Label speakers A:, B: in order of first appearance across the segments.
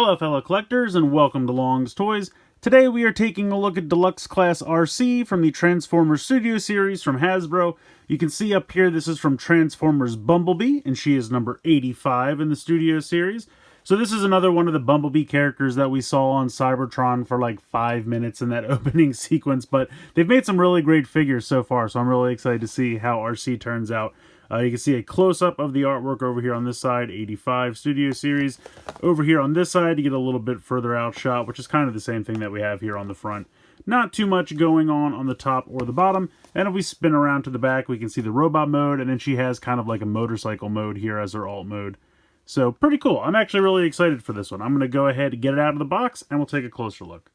A: Hello fellow collectors and welcome to Long's Toys. Today we are taking a look at Deluxe Class Arcee from the Transformers Studio Series from Hasbro. You can see up here this is from Transformers Bumblebee, and she is number 85 in the Studio Series. So this is another one of the Bumblebee characters that we saw on Cybertron for like 5 minutes in that opening sequence, but they've made some really great figures so far, so I'm really excited to see how Arcee turns out. You can see a close-up of the artwork over here on this side, 85 Studio Series. Over here on this side, you get a little bit further out shot, which is kind of the same thing that we have here on the front. Not too much going on the top or the bottom. And if we spin around to the back, we can see the robot mode, and then she has kind of like a motorcycle mode here as her alt mode. So, pretty cool. I'm actually really excited for this one. I'm going to go ahead and get it out of the box, and we'll take a closer look.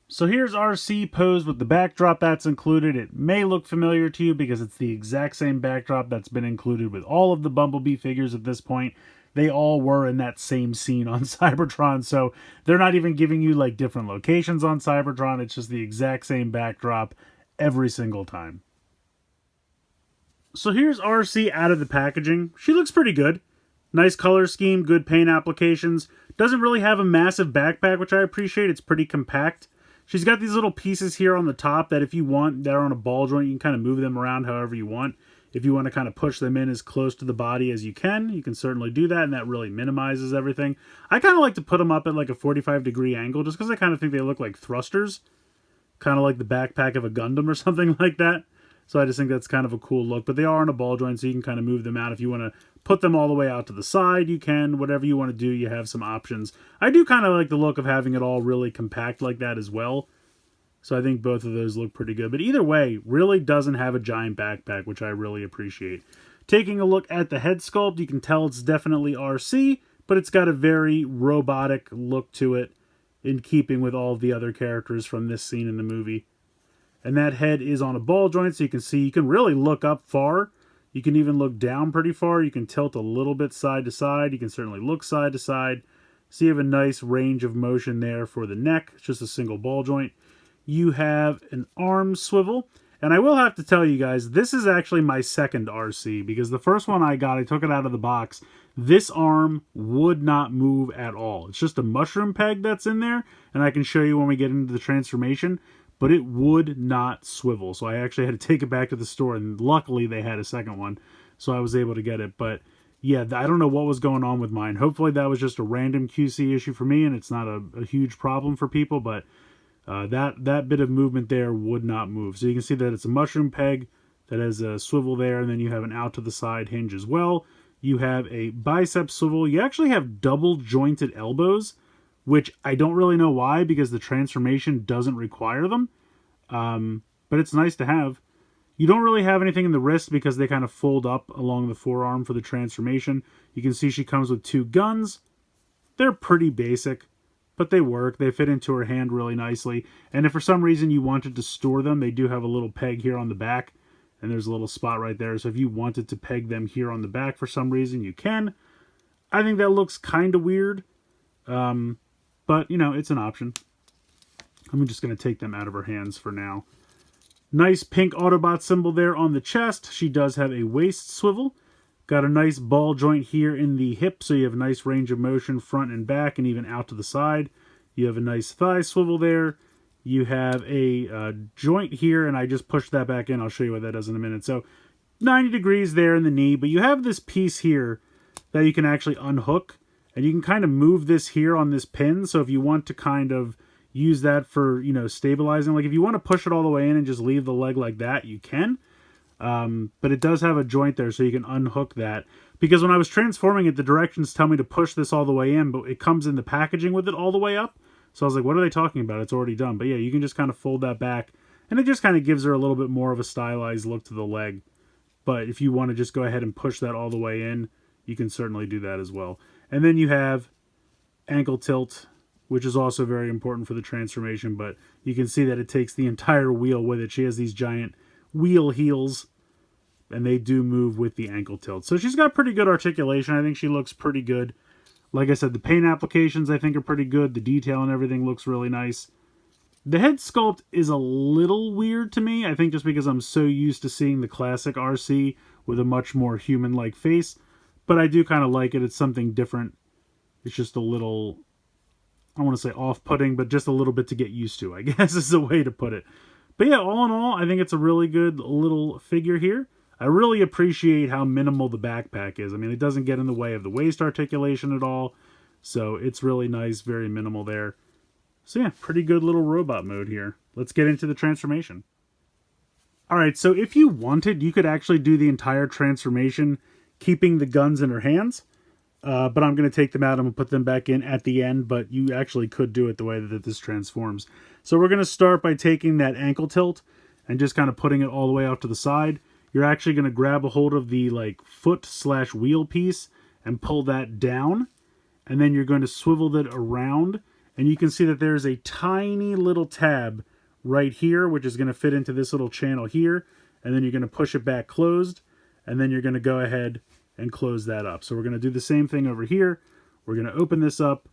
A: So here's Arcee posed with the backdrop that's included. It may look familiar to you because it's the exact same backdrop that's been included with all of the Bumblebee figures at this point. They all were in that same scene on Cybertron, so they're not even giving you like different locations on Cybertron. It's just the exact same backdrop every single time. So here's Arcee out of the packaging. She looks pretty good. Nice color scheme, good paint applications. Doesn't really have a massive backpack, which I appreciate. It's pretty compact. She's got these little pieces here on the top that if you want, they're on a ball joint. You can kind of move them around however you want. If you want to kind of push them in as close to the body as you can certainly do that, and that really minimizes everything. I kind of like to put them up at like a 45-degree angle just because I kind of think they look like thrusters. Kind of like the backpack of a Gundam or something like that. So I just think that's kind of a cool look. But they are on a ball joint, so you can kind of move them out. If you want to put them all the way out to the side, you can. Whatever you want to do, you have some options. I do kind of like the look of having it all really compact like that as well. So I think both of those look pretty good. But either way, really doesn't have a giant backpack, which I really appreciate. Taking a look at the head sculpt, you can tell it's definitely Arcee, but it's got a very robotic look to it in keeping with all of the other characters from this scene in the movie. And that head is on a ball joint, so you can see, you can really look up far. You can even look down pretty far. You can tilt a little bit side to side. You can certainly look side to side. So you have a nice range of motion there for the neck. It's just a single ball joint. You have an arm swivel. And I will have to tell you guys, this is actually my second Arcee, because the first one I got, I took it out of the box. This arm would not move at all. It's just a mushroom peg that's in there, and I can show you when we get into the transformation. But it would not swivel. So I actually had to take it back to the store, and luckily they had a second one, so I was able to get it. But yeah, I don't know what was going on with mine. Hopefully that was just a random QC issue for me, and it's not a huge problem for people, but that bit of movement there would not move. So you can see that it's a mushroom peg that has a swivel there, and then you have an out to the side hinge as well. You have a bicep swivel. You actually have double jointed elbows, which I don't really know why, because the transformation doesn't require them. But it's nice to have. You don't really have anything in the wrist because they kind of fold up along the forearm for the transformation. You can see she comes with two guns. They're pretty basic, but they work. They fit into her hand really nicely. And if for some reason you wanted to store them, they do have a little peg here on the back, and there's a little spot right there. So if you wanted to peg them here on the back for some reason, you can. I think that looks kind of weird. But, you know, it's an option. I'm just going to take them out of her hands for now. Nice pink Autobot symbol there on the chest. She does have a waist swivel. Got a nice ball joint here in the hip, so you have a nice range of motion front and back and even out to the side. You have a nice thigh swivel there. You have a joint here, and I just pushed that back in. I'll show you what that does in a minute. So 90 degrees there in the knee, but you have this piece here that you can actually unhook. And you can kind of move this here on this pin. So if you want to kind of use that for, you know, stabilizing. Like if you want to push it all the way in and just leave the leg like that, you can. But it does have a joint there so you can unhook that. Because when I was transforming it, the directions tell me to push this all the way in. But it comes in the packaging with it all the way up. So I was like, what are they talking about? It's already done. But yeah, you can just kind of fold that back. And it just kind of gives her a little bit more of a stylized look to the leg. But if you want to just go ahead and push that all the way in, you can certainly do that as well. And then you have ankle tilt, which is also very important for the transformation, but you can see that it takes the entire wheel with it. She has these giant wheel heels, and they do move with the ankle tilt. So she's got pretty good articulation. I think she looks pretty good. Like I said, the paint applications I think are pretty good. The detail and everything looks really nice. The head sculpt is a little weird to me, I think just because I'm so used to seeing the classic Arcee with a much more human-like face. But I do kind of like it. It's something different. It's just a little, I want to say off-putting, but just a little bit to get used to, I guess is the way to put it. But yeah, all in all, I think it's a really good little figure here. I really appreciate how minimal the backpack is. I mean, it doesn't get in the way of the waist articulation at all. So it's really nice, very minimal there. So yeah, pretty good little robot mode here. Let's get into the transformation. Alright, so if you wanted, you could actually do the entire transformation keeping the guns in her hands. But I'm going to take them out and we'll put them back in at the end, but you actually could do it the way that this transforms. So we're going to start by taking that ankle tilt and just kind of putting it all the way off to the side. You're actually going to grab a hold of the foot/wheel piece and pull that down. And then you're going to swivel that around. And you can see that there's a tiny little tab right here, which is going to fit into this little channel here. And then you're going to push it back closed. And then you're going to go ahead and close that up. So we're going to do the same thing over here. We're going to open this up,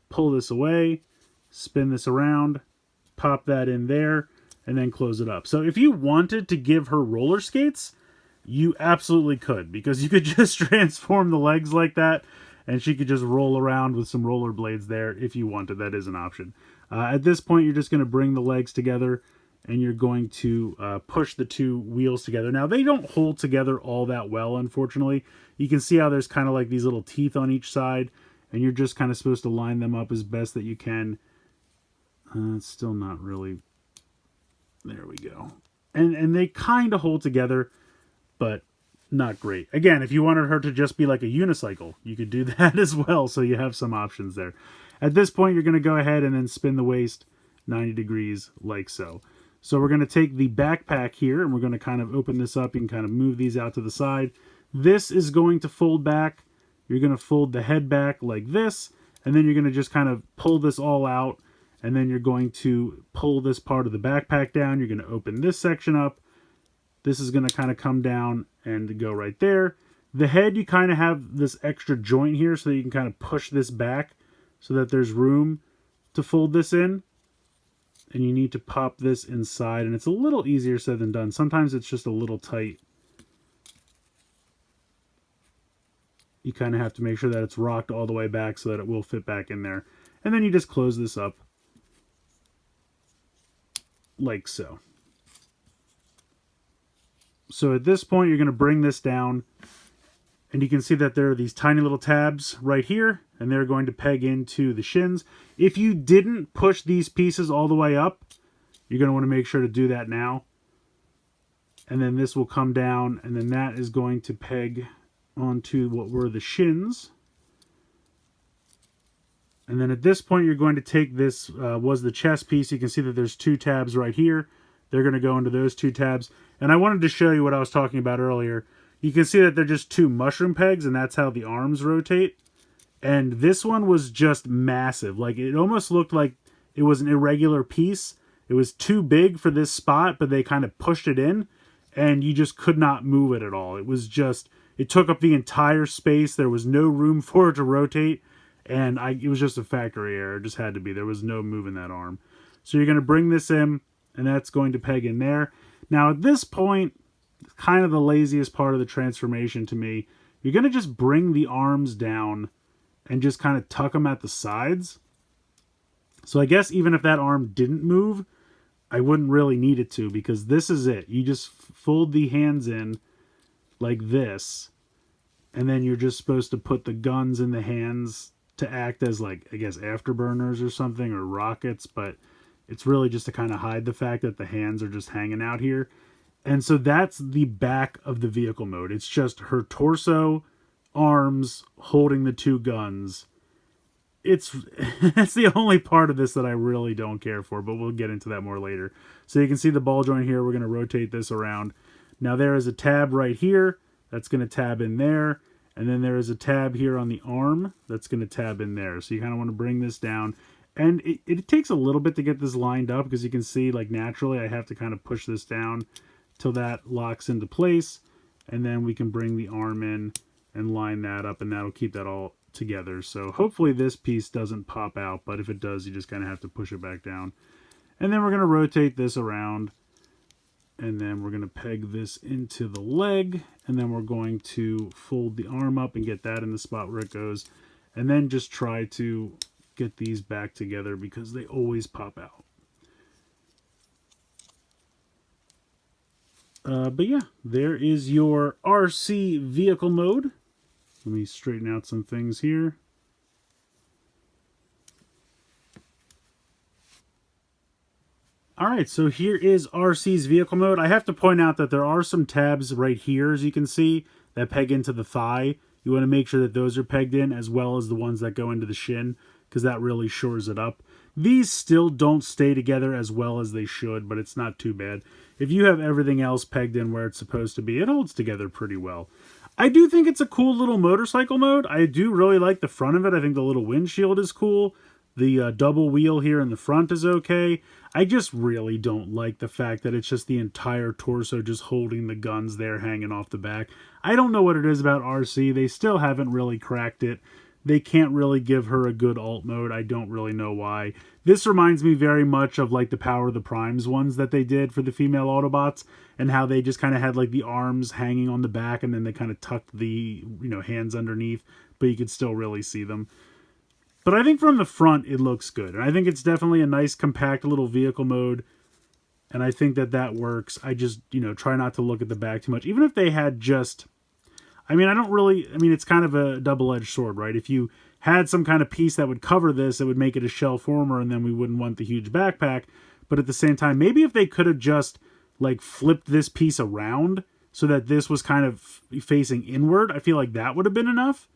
A: pull this away, spin this around, pop that in there, and then close it up. So if you wanted to give her roller skates, you absolutely could, because you could just transform the legs like that, and she could just roll around with some roller blades there if you wanted. That is an option. At this point, you're just going to bring the legs together, and you're going to push the two wheels together. Now, they don't hold together all that well, unfortunately. You can see how there's kind of like these little teeth on each side, and you're just kind of supposed to line them up as best that you can. It's still not really... There we go. And they kind of hold together, but not great. Again, if you wanted her to just be like a unicycle, you could do that as well, so you have some options there. At this point, you're going to go ahead and then spin the waist 90 degrees like so. So we're going to take the backpack here, and we're going to kind of open this up. You can kind of move these out to the side. This is going to fold back. You're going to fold the head back like this, and then you're going to just kind of pull this all out, and then you're going to pull this part of the backpack down. You're going to open this section up. This is going to kind of come down and go right there. The head, you kind of have this extra joint here so that you can kind of push this back so that there's room to fold this in. And you need to pop this inside, and it's a little easier said than done. Sometimes it's just a little tight. You kind of have to make sure that it's rocked all the way back so that it will fit back in there. And then you just close this up like so. So at this point, you're going to bring this down, and you can see that there are these tiny little tabs right here, and they're going to peg into the shins. If you didn't push these pieces all the way up, you're going to want to make sure to do that now. And then this will come down, and then that is going to peg onto what were the shins. And then at this point, you're going to take this, was the chest piece. You can see that there's two tabs right here. They're going to go into those two tabs. And I wanted to show you what I was talking about earlier. You can see that they're just two mushroom pegs, and that's how the arms rotate. And this one was just massive. Like, it almost looked like it was an irregular piece. It was too big for this spot, but they kind of pushed it in, and you just could not move it at all. It was just, it took up the entire space. There was no room for it to rotate, and it was just a factory error. It just had to be. There was no moving that arm. So you're going to bring this in, and that's going to peg in there. Now, at this point, kind of the laziest part of the transformation to me, you're going to just bring the arms down and just kind of tuck them at the sides. So I guess even if that arm didn't move, I wouldn't really need it to, because this is it. You just fold the hands in like this, and then you're just supposed to put the guns in the hands to act as, like, I guess afterburners or something, or rockets, but it's really just to kind of hide the fact that the hands are just hanging out here. And so that's the back of the vehicle mode. It's just her torso, arms, holding the two guns. It's the only part of this that I really don't care for, but we'll get into that more later. So you can see the ball joint here. We're going to rotate this around. Now there is a tab right here that's going to tab in there. And then there is a tab here on the arm that's going to tab in there. So you kind of want to bring this down. And it takes a little bit to get this lined up, because you can see, like, naturally I have to kind of push this down till that locks into place. And then we can bring the arm in and line that up, and that'll keep that all together. So hopefully this piece doesn't pop out, but if it does, you just kind of have to push it back down. And then we're going to rotate this around, and then we're going to peg this into the leg, and then we're going to fold the arm up and get that in the spot where it goes. and then just try to get these back together because they always pop out. But yeah, there is your Arcee vehicle mode. Let me straighten out some things here. Alright, so here is Arcee's vehicle mode. I have to point out that there are some tabs right here, as you can see, that peg into the thigh. You want to make sure that those are pegged in, as well as the ones that go into the shin, because that really shores it up. These still don't stay together as well as they should, but it's not too bad. If you have everything else pegged in where it's supposed to be, it holds together pretty well. I do think it's a cool little motorcycle mode. I do really like the front of it. I think the little windshield is cool. The double wheel here in the front is okay. I just really don't like the fact that it's just the entire torso just holding the guns there hanging off the back. I don't know what it is about Arcee. They still haven't really cracked it. They can't really give her a good alt mode. I don't really know why. This reminds me very much of like the Power of the Primes ones that they did for the female Autobots, and how they just kind of had like the arms hanging on the back and then they kind of tucked the, hands underneath, but you could still really see them. But I think from the front, it looks good. And I think it's definitely a nice, compact little vehicle mode. And I think that that works. I just, try not to look at the back too much. Even if they had just... it's kind of a double-edged sword, right? If you had some kind of piece that would cover this, it would make it a shell former, and then we wouldn't want the huge backpack. But at the same time, maybe if they could have just, flipped this piece around so that this was kind of facing inward, I feel like that would have been enough.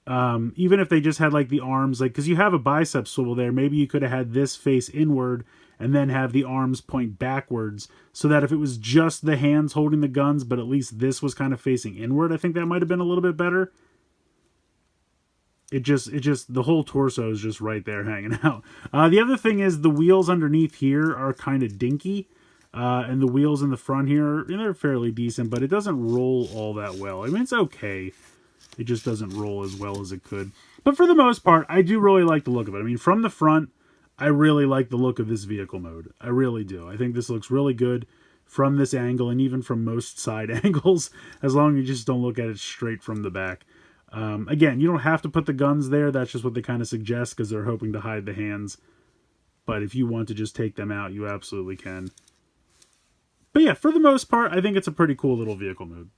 A: Even if they just had the arms, because you have a bicep swivel there, maybe you could have had this face inward and then have the arms point backwards, so that if it was just the hands holding the guns, but at least this was kind of facing inward, I think that might have been a little bit better. The whole torso is just right there hanging out. The other thing is the wheels underneath here are kind of dinky. And the wheels in the front here, they're fairly decent, but it doesn't roll all that well. It's okay. It just doesn't roll as well as it could. But for the most part, I do really like the look of it. From the front, I really like the look of this vehicle mode. I really do. I think this looks really good from this angle and even from most side angles, as long as you just don't look at it straight from the back. Again, you don't have to put the guns there. That's just what they kind of suggest because they're hoping to hide the hands. But if you want to just take them out, you absolutely can. But yeah, for the most part, I think it's a pretty cool little vehicle mode.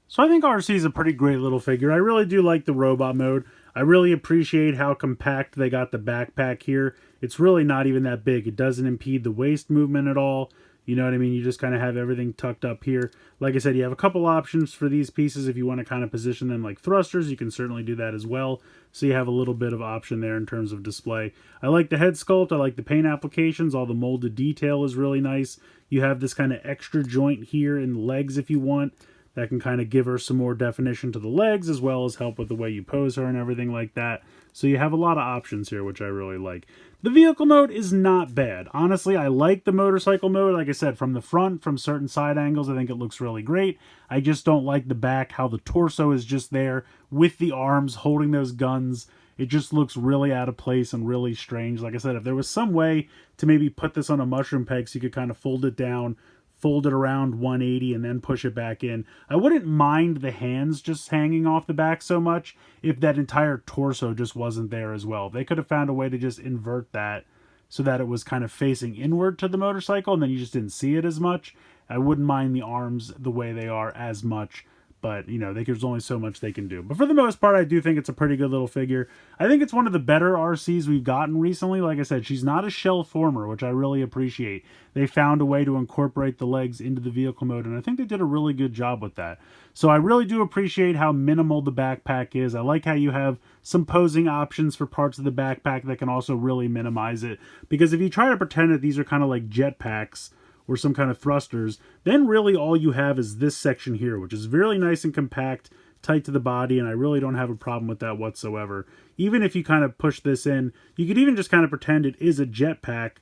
A: So I think Arcee is a pretty great little figure. I really do like the robot mode. I really appreciate how compact they got the backpack here. It's really not even that big. It doesn't impede the waist movement at all. You know what I mean? You just kind of have everything tucked up here. Like I said, you have a couple options for these pieces. If you want to kind of position them like thrusters, you can certainly do that as well. So you have a little bit of option there in terms of display. I like the head sculpt. I like the paint applications. All the molded detail is really nice. You have this kind of extra joint here in the legs if you want. That can kind of give her some more definition to the legs, as well as help with the way you pose her and everything like that. So you have a lot of options here, which I really like. The vehicle mode is not bad. Honestly, I like the motorcycle mode. Like I said, from the front, from certain side angles, I think it looks really great. I just don't like the back, how the torso is just there with the arms holding those guns. It just looks really out of place and really strange. Like I said, if there was some way to maybe put this on a mushroom peg so you could kind of fold it down, fold it around 180 and then push it back in. I wouldn't mind the hands just hanging off the back so much if that entire torso just wasn't there as well. They could have found a way to just invert that so that it was kind of facing inward to the motorcycle and then you just didn't see it as much. I wouldn't mind the arms the way they are as much. But, there's only so much they can do. But for the most part, I do think it's a pretty good little figure. I think it's one of the better Arcees we've gotten recently. Like I said, she's not a shell former, which I really appreciate. They found a way to incorporate the legs into the vehicle mode, and I think they did a really good job with that. So I really do appreciate how minimal the backpack is. I like how you have some posing options for parts of the backpack that can also really minimize it. Because if you try to pretend that these are kind of like jetpacks, or some kind of thrusters, then really all you have is this section here, which is really nice and compact, tight to the body, and I really don't have a problem with that whatsoever. Even if you kind of push this in, you could even just kind of pretend it is a jetpack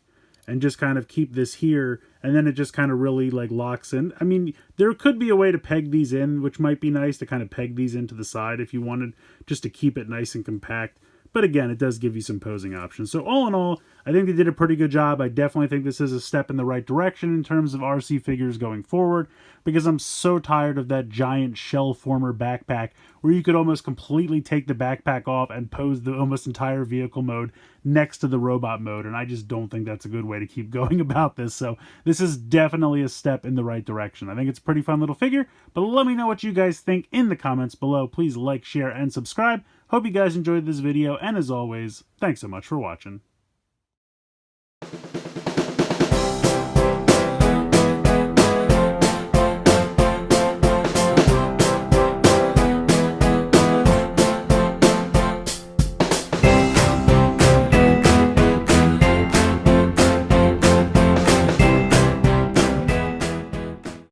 A: and just kind of keep this here, and then it just kind of really locks in. There could be a way to peg these in, which might be nice to kind of peg these into the side if you wanted, just to keep it nice and compact. but again, it does give you some posing options. So all in all, I think they did a pretty good job. I definitely think this is a step in the right direction in terms of Arcee figures going forward, because I'm so tired of that giant shell former backpack where you could almost completely take the backpack off and pose the almost entire vehicle mode next to the robot mode, and I just don't think that's a good way to keep going about this. So this is definitely a step in the right direction. I think it's a pretty fun little figure, but let me know what you guys think in the comments below. Please like, share, and subscribe. Hope you guys enjoyed this video, and as always, thanks so much for watching.